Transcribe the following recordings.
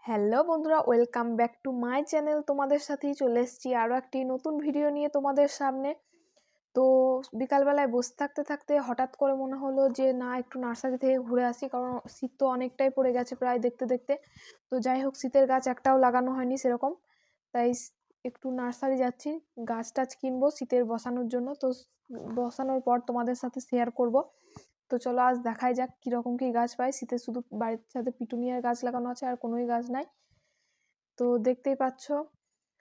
Hello বন্ধুরা, welcome back to my channel. তোমাদের সাথেই চলে এসেছি আরও একটি নতুন ভিডিও নিয়ে তোমাদের সামনে। তো বিকালবেলায় বসে থাকতে থাকতে হঠাৎ করে মনে হলো যে না, একটু নার্সারি থেকে ঘুরে আসি, কারণ শীত তো অনেকটাই পড়ে গেছে প্রায় দেখতে দেখতে। তো যাই হোক, শীতের গাছ একটাও লাগানো হয়নি সেরকম, তাই একটু নার্সারি যাচ্ছি, গাছ টাছ কিনবো শীতের বসানোর জন্য। তো বসানোর পর তোমাদের সাথে শেয়ার করব। তো চলো আজ দেখাই যাক কিরকম কি গাছ পাই। শীতে শুধু বাড়ির ছাদে পিটুনিয়ার গাছ লাগানো আছে, আর কোনোই গাছ নাই। তো দেখতেই পাচ্ছ,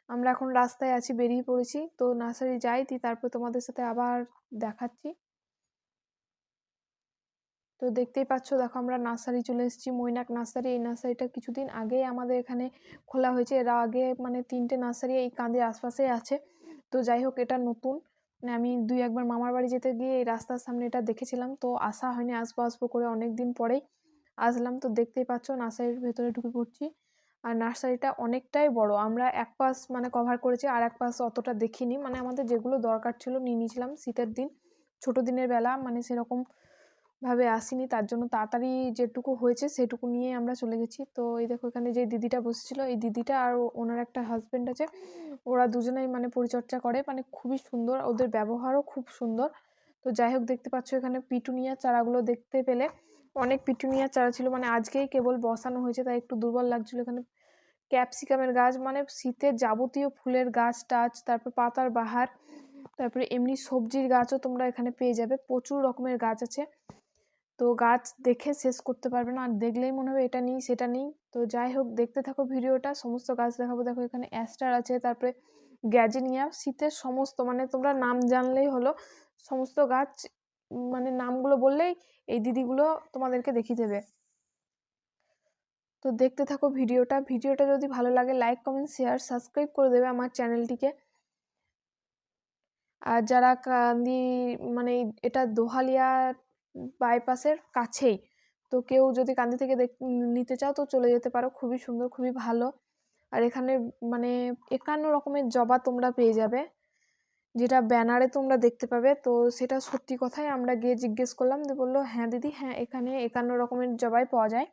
আমরা এখন রাস্তায় আছি, বেরিয়ে পড়েছি। তো নার্সারি যাই, তারপর তোমাদের সাথে আবার দেখাচ্ছি। তো দেখতেই পাচ্ছ, দেখো আমরা নার্সারি চলে এসেছি, মৈনাক নার্সারি। এই নার্সারিটা কিছুদিন আগেই আমাদের এখানে খোলা হয়েছে। এর আগে মানে 3টে নার্সারি এই কান্দির আশপাশে আছে। তো যাই হোক, এটা নতুন। মানে আমি 2-1বার মামার বাড়ি যেতে গিয়ে এই রাস্তার সামনে এটা দেখেছিলাম, তো আসা হয়নি, আসবো আসবো করে অনেক দিন পরেই আসলাম। তো দেখতেই পাচ্ছ, নার্সারির ভেতরে ঢুকে পড়ছি। আর নার্সারিটা অনেকটাই বড়। আমরা এক পাশ মানে কভার করেছি, আর এক পাশ অতটা দেখিনি। মানে আমাদের যেগুলো দরকার ছিল নিয়ে নিয়েছিলাম। শীতের দিন, ছোট দিনের বেলা, মানে সেরকম ভাবে আসিনি, তার জন্য তাড়াতাড়ি যেটুকু হয়েছে সেটুকু নিয়ে আমরা চলে গেছি। তো এই দেখো, এখানে যে দিদিটা বসেছিল, এই দিদিটা আর ওনার একটা হাজবেন্ড আছে, ওরা দুজনেই মানে পরিচর্যা করে, মানে খুবই সুন্দর, ওদের ব্যবহারও খুব সুন্দর। তো যাই হোক, দেখতে পাচ্ছ এখানে পিটুনিয়া চারাগুলো দেখতে পেলে অনেক পিটুনিয়া চারা ছিল, মানে আজকেই কেবল বসানো হয়েছে, তাই একটু দুর্বল লাগছিল। এখানে ক্যাপসিকামের গাছ, মানে শীতের যাবতীয় ফুলের গাছ টাছ, তারপর পাতার বাহার, তারপরে এমনি সবজির গাছও তোমরা এখানে পেয়ে যাবে। প্রচুর রকমের গাছ আছে, তো গাছ দেখে শেষ করতে পারবে না, আর দেখলেই মনে হবে এটা নেই সেটা নেই। তো যাই হোক, দেখতে থাকো ভিডিওটা, সমস্ত গাছ দেখাবো। দেখো এখানে অ্যাস্টার আছে, তারপরে গ্যাজেনিয়া, শীতের সমস্ত, মানে তোমরা নাম জানলেই হলো, সমস্ত গাছ মানে নামগুলো বললেই এই দিদিগুলো তোমাদেরকে দেখিয়ে দেবে। তো দেখতে থাকো ভিডিওটা। ভিডিওটা যদি ভালো লাগে লাইক কমেন্ট শেয়ার সাবস্ক্রাইব করে দেবে আমার চ্যানেলটিকে। আর যারা কান্দি, মানে এটা দোহালিয়া বাইপাসের কাছেই, তো কেউ যদি কান্দি থেকে নিতে চাও তো চলে যেতে পারো, খুবই সুন্দর, খুবই ভালো। আর এখানে মানে 51 রকমের জবা তোমরা পেয়ে যাবে, যেটা ব্যানারে তোমরা দেখতে পাবে। তো সেটা সত্যি কথাই, আমরা গিয়ে জিজ্ঞেস করলাম, দিয়ে বললো হ্যাঁ দিদি, হ্যাঁ এখানে 51 রকমের জবাই পাওয়া যায়।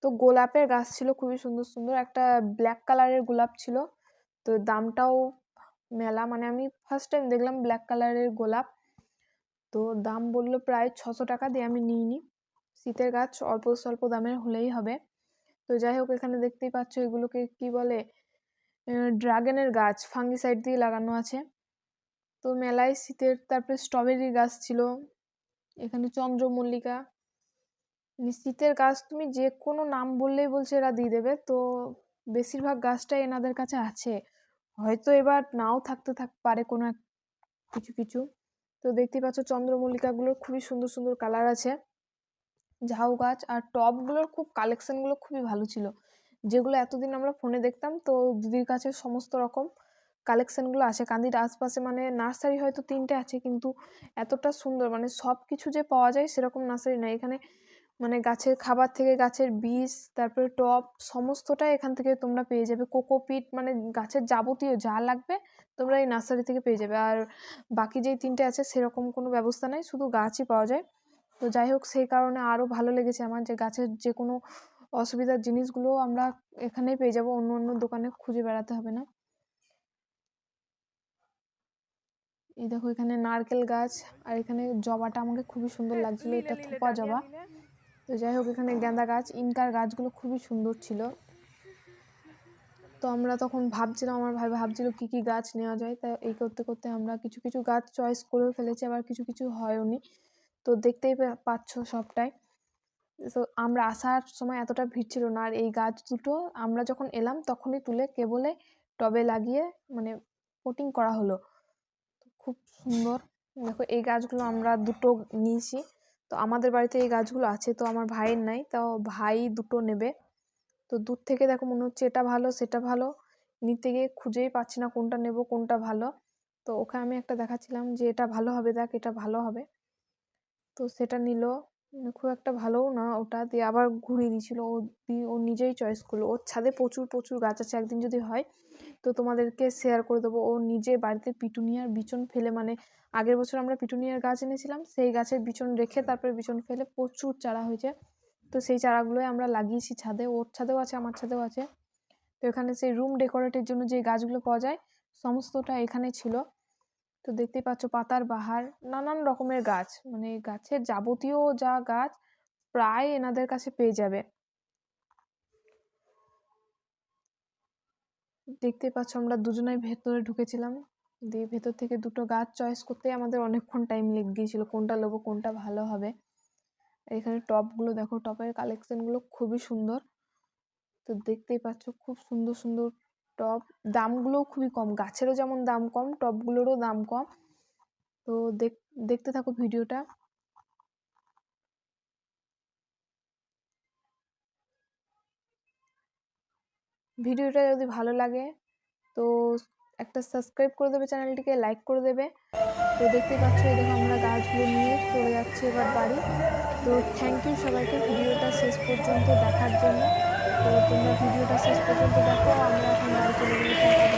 তো গোলাপের গাছ ছিল খুবই সুন্দর সুন্দর, একটা ব্ল্যাক কালারের গোলাপ ছিল। তো দামটাও মেলা, মানে আমি ফার্স্ট টাইম দেখলাম ব্ল্যাক কালারের গোলাপ। তো দাম বললো প্রায় 600 টাকা, দিয়ে আমি নিইনি। শীতের গাছ অল্প স্বল্প দামের হলেই হবে। তো যাই হোক, এখানে দেখতেই পাচ্ছ এগুলোকে কি বলে, ড্রাগনের গাছ, ফাঙ্গিসাইড দিয়ে লাগানো আছে। তো মেলায় শীতের, তারপরে স্ট্রবেরির গাছ ছিল, এখানে চন্দ্রমল্লিকা, শীতের গাছ তুমি যে কোনো নাম বললেই বলছে এরা দিয়ে দেবে। তো বেশিরভাগ গাছটাই এনাদের কাছে আছে, হয়তো এবার নাও থাকতে পারে কোনো কিছু কিছু। তো দেখতেই পাচ্ছ চন্দ্রমল্লিকাগুলোর খুবই সুন্দর সুন্দর কালার আছে। ঝাউ গাছ আর টবগুলোর খুব কালেকশনগুলো খুবই ভালো ছিল, যেগুলো এতদিন আমরা ফোনে দেখতাম। তো দিদির কাছে সমস্ত রকম কালেকশনগুলো আছে কান্দির আশপাশে, মানে নার্সারি হয়তো 3টে আছে, কিন্তু এতটা সুন্দর, মানে সব কিছু যে পাওয়া যায় সেরকম নার্সারি নাই এখানে। মানে গাছের খাবার থেকে গাছের বীজ, তারপরে টব, সমস্তটাই এখান থেকে তোমরা পেয়ে যাবে। কোকোপিট, মানে গাছের যাবতীয় যা লাগবে তোমরা এই নার্সারি থেকে পেয়ে যাবে। আর বাকি যেই 3টে আছে সেরকম কোনো ব্যবস্থা নাই, শুধু গাছই পাওয়া যায়। তো যাই হোক, সেই কারণে আরও ভালো লেগেছে আমার, যে গাছের যে কোনো অসুবিধার জিনিসগুলো আমরা এখানেই পেয়ে যাব, অন্য অন্য দোকানে খুঁজে বেড়াতে হবে না। এই দেখো এখানে নারকেল গাছ, আর এখানে জবাটা আমাকে খুবই সুন্দর লাগছিল, এটা থোপা জবা। তো যাই হোক, এখানে গাঁদা গাছ, ইনকার গাছগুলো খুবই সুন্দর ছিল। তো আমরা তখন ভাবছিলাম, আমার ভাই ভাবছিল কি কি গাছ নেওয়া যায়, তাই এই করতে করতে আমরা কিছু কিছু গাছ চয়েস করেও ফেলেছি, আবার কিছু কিছু হয়ওনি। তো দেখতেই পাচ্ছ সবটাই। তো আমরা আসার সময় এতটা ভিড় ছিল না, আর এই গাছ দুটো আমরা যখন এলাম তখনই তুলে কেবলে টবে লাগিয়ে মানে পটিং করা হলো। খুব সুন্দর। দেখো এই গাছগুলো আমরা দুটো নিয়েছি। তো আমাদের বাড়িতে এই গাছগুলো আছে, তো আমার ভাইয়ের নাই, তাও ভাই দুটো নেবে। তো দূর থেকে দেখো মনে হচ্ছে এটা ভালো সেটা ভালো, নিতে গিয়ে খুঁজেই পাচ্ছি না কোনটা নেব কোনটা ভালো। তো ওকে আমি একটা দেখাচ্ছিলাম যে এটা ভালো হবে, দেখ এটা ভালো হবে। তো সেটা নিল, খুব একটা ভালোও না ওটা, দিয়ে আবার ঘুরিয়ে দিয়েছিল। ও নিজেই চয়েস করলো। ওর ছাদে প্রচুর প্রচুর গাছ আছে, একদিন যদি হয় তো তোমাদেরকে শেয়ার করে দেবো। ও নিজে বাড়িতে পিটুনিয়ার বিচন ফেলে, মানে আগের বছর আমরা পিটুনিয়ার গাছ এনেছিলাম, সেই গাছের বিচন রেখে তারপরে বিচন ফেলে প্রচুর চারা হয়েছে। তো সেই চারাগুলোই আমরা লাগিয়েছি ছাদে। ওর ছাদেও আছে, আমার ছাদেও আছে। তো এখানে সেই রুম ডেকোরেটের জন্য যে গাছগুলো পাওয়া যায় সমস্তটা এখানে ছিল। তো দেখতেই পাচ্ছ পাতার বাহার, নানান রকমের গাছ, মানে গাছের যাবতীয় যা গাছ প্রায় এনাদের কাছে পেয়ে যাবে। দেখতেই পাচ্ছ আমরা দুজনেই ভেতরে ঢুকেছিলাম, দিয়ে ভেতর থেকে দুটো গাছ চয়েস করতেই আমাদের অনেকক্ষণ টাইম লেগে গিয়েছিল, কোনটা নেবো কোনটা ভালো হবে। এখানে টবগুলো দেখো, টবের কালেকশনগুলো খুবই সুন্দর। তো দেখতেই পাচ্ছ খুব সুন্দর সুন্দর টব, দামগুলোও খুবই কম, গাছেরও যেমন দাম কম টবগুলোরও দাম কম। তো দেখতে থাকো ভিডিওটা। ভিডিওটা যদি ভালো লাগে তো একটা সাবস্ক্রাইব করে দেবে, চ্যানেলটিকে লাইক করে দেবে। তো দেখতেই পাচ্ছ এই দেখো আমরা গাছগুলো নিয়ে চলে যাচ্ছি এবার বাড়ি। তো থ্যাংক ইউ সবাইকে ভিডিওটা শেষ পর্যন্ত দেখার জন্য। তো তোমরা ভিডিওটা শেষ পর্যন্ত দেখো, আমরা এখন বাড়ি চলে গেলে টাটা।